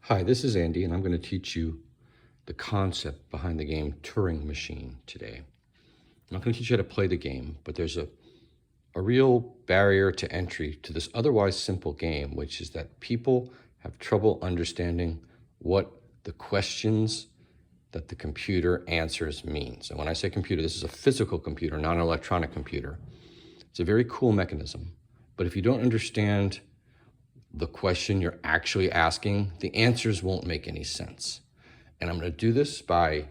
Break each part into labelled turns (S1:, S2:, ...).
S1: Hi, this is Andy, and I'm going to teach you the concept behind the game Turing Machine today. I'm not going to teach you how to play the game, but there's a real barrier to entry to this otherwise simple game, which is that people have trouble understanding what the questions that the computer answers mean. So when I say computer, this is a physical computer, not an electronic computer. It's a very cool mechanism, but if you don't understand the question you're actually asking, the answers won't make any sense. And I'm going to do this by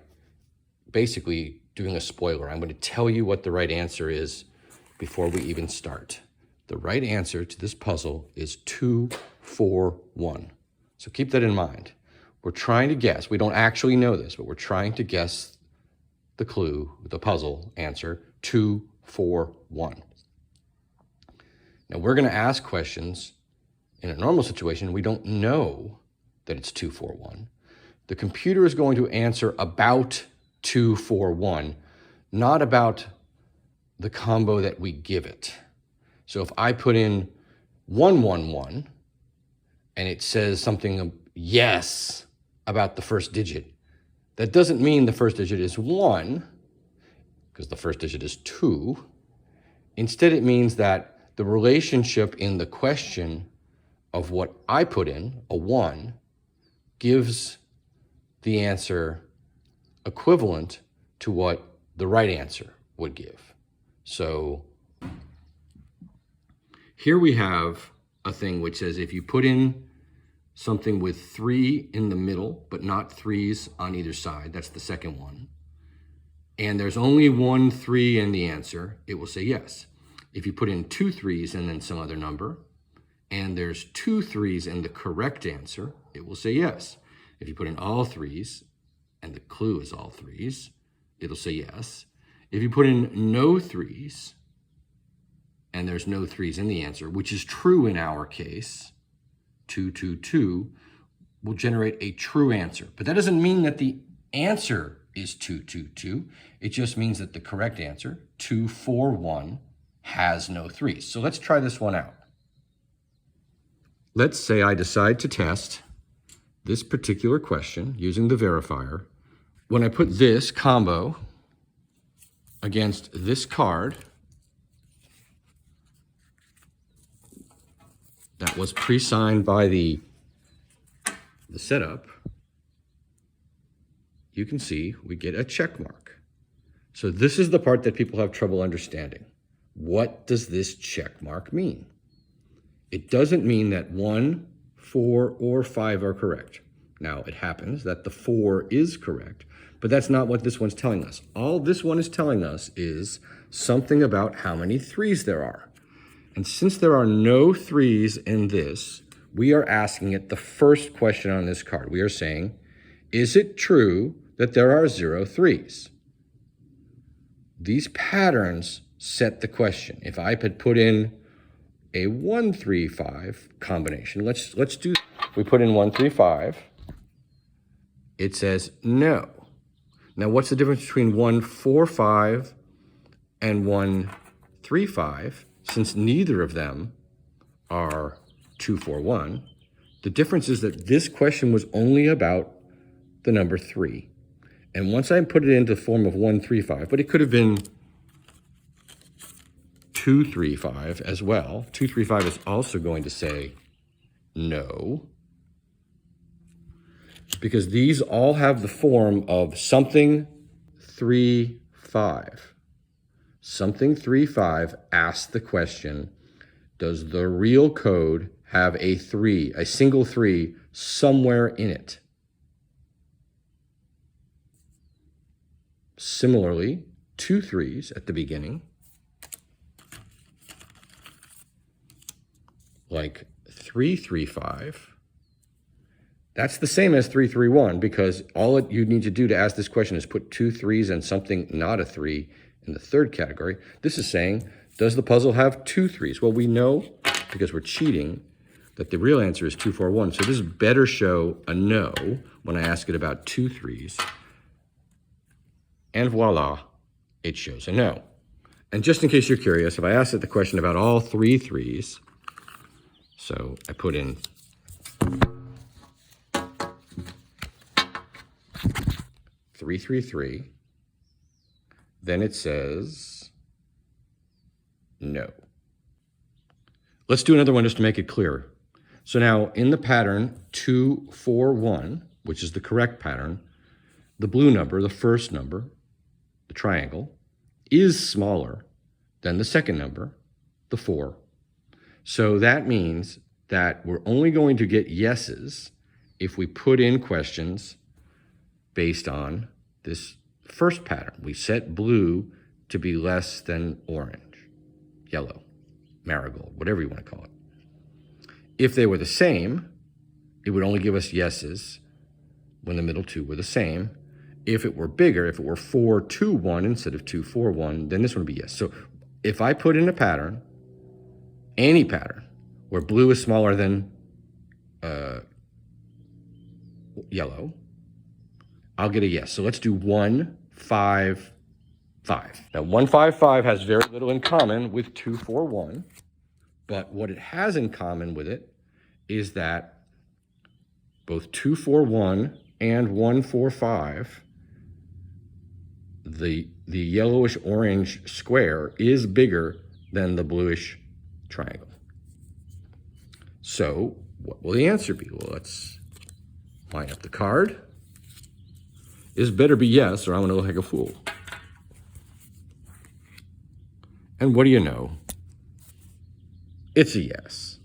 S1: basically doing a spoiler. I'm going to tell you what the right answer is before we even start. The right answer to this puzzle is 2, 4, 1. So keep that in mind. We're trying to guess. We don't actually know this, but we're trying to guess the clue, the puzzle answer, 2, 4, 1. Now we're going to ask questions. In a normal situation, we don't know that it's 2, 4, 1. The computer is going to answer about 2, 4, 1, not about the combo that we give it. So if I put in 1, 1, 1, and it says something yes about the first digit, that doesn't mean the first digit is 1, because the first digit is 2. Instead, it means that the relationship in the question of what I put in, a 1, gives the answer equivalent to what the right answer would give. So here we have a thing which says if you put in something with 3 in the middle, but not 3s on either side, that's the second one, and there's only 1 3 in the answer, it will say yes. If you put in 2 3s and then some other number, and there's 2 3s in the correct answer, it will say yes. If you put in all 3s, and the clue is all 3s, it'll say yes. If you put in no 3s, and there's no 3s in the answer, which is true in our case, 2, 2, 2, will generate a true answer. But that doesn't mean that the answer is 2, 2, 2. It just means that the correct answer, 2, 4, 1, has no 3s. So let's try this one out. Let's say I decide to test this particular question using the verifier. When I put this combo against this card that was pre-signed by the setup, you can see we get a check mark. So this is the part that people have trouble understanding. What does this check mark mean? It doesn't mean that 1, 4, or 5 are correct. Now, it happens that the 4 is correct, but that's not what this one's telling us. All this one is telling us is something about how many 3s there are. And since there are no 3s in this, we are asking it the first question on this card. We are saying, is it true that there are 0 3s? These patterns set the question. If I had put in a 1, 3, 5 combination. Let's do, we put in 1, 3, 5. It says no. Now what's the difference between 1, 4, 5 and 1, 3, 5? Since neither of them are 2, 4, 1, the difference is that this question was only about the number 3. And once I put it into the form of 1, 3, 5, but it could have been 2, 3, 5 as well. 2, 3, 5 is also going to say no, because these all have the form of something 3, 5. Something 3, 5 asks the question, does the real code have a 3, a single 3, somewhere in it? Similarly, 2 3s at the beginning, like 3, 3, 5, that's the same as 3, 3, 1, because all you need to do to ask this question is put 2 3s and something not a 3 in the third category. This is saying, does the puzzle have 2 3s? Well, we know, because we're cheating, that the real answer is 2, 4, 1. So this better show a no when I ask it about 2 3s. And voila, it shows a no. And just in case you're curious, if I asked it the question about all 3 3s, so I put in 333. Then it says no. Let's do another one just to make it clearer. So now in the pattern 2, 4, 1, which is the correct pattern, the blue number, the first number, the triangle, is smaller than the second number, the 4. So that means that we're only going to get yeses if we put in questions based on this first pattern. We set blue to be less than orange, yellow, marigold, whatever you want to call it. If they were the same, it would only give us yeses when the middle two were the same. If it were bigger, if it were 4, 2, 1 instead of 2, 4, 1, then this one would be yes. So if I put in a pattern, any pattern, where blue is smaller than yellow, I'll get a yes. So let's do 1, 5, 5. Now 1, 5, 5 has very little in common with 2, 4, 1, but what it has in common with it is that both 2, 4, 1 and 1, 4, 5, the yellowish orange square is bigger than the bluish triangle. So what will the answer be? Well, let's line up the card. This better be yes, or I'm going to look like a fool. And what do you know? It's a yes.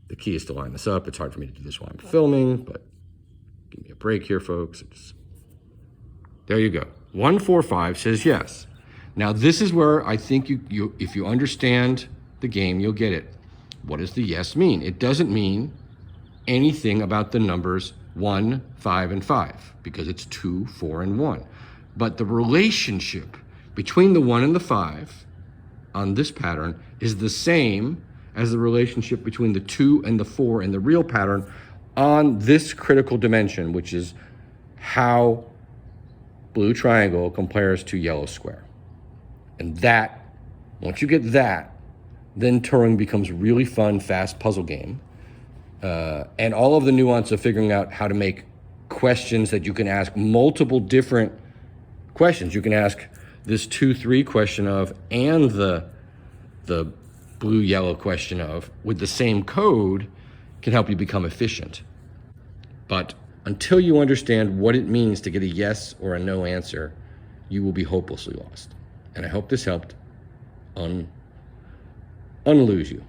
S1: The key is to line this up. It's hard for me to do this while I'm filming, but give me a break here, folks. There you go. 1, 4, 5 says yes. Now this is where I think you if you understand the game, you'll get it. What does the yes mean? It doesn't mean anything about the numbers 1, 5, and 5, because it's 2, 4, and 1. But the relationship between the 1 and the 5 on this pattern is the same as the relationship between the 2 and the 4 in the real pattern on this critical dimension, which is how blue triangle compares to yellow square. And that, once you get that, then Turing becomes really fun, fast puzzle game. And all of the nuance of figuring out how to make questions that you can ask multiple different questions. You can ask this 2, 3 question of and the blue, yellow question of with the same code can help you become efficient. But until you understand what it means to get a yes or a no answer, you will be hopelessly lost. And I hope this helped unlose you.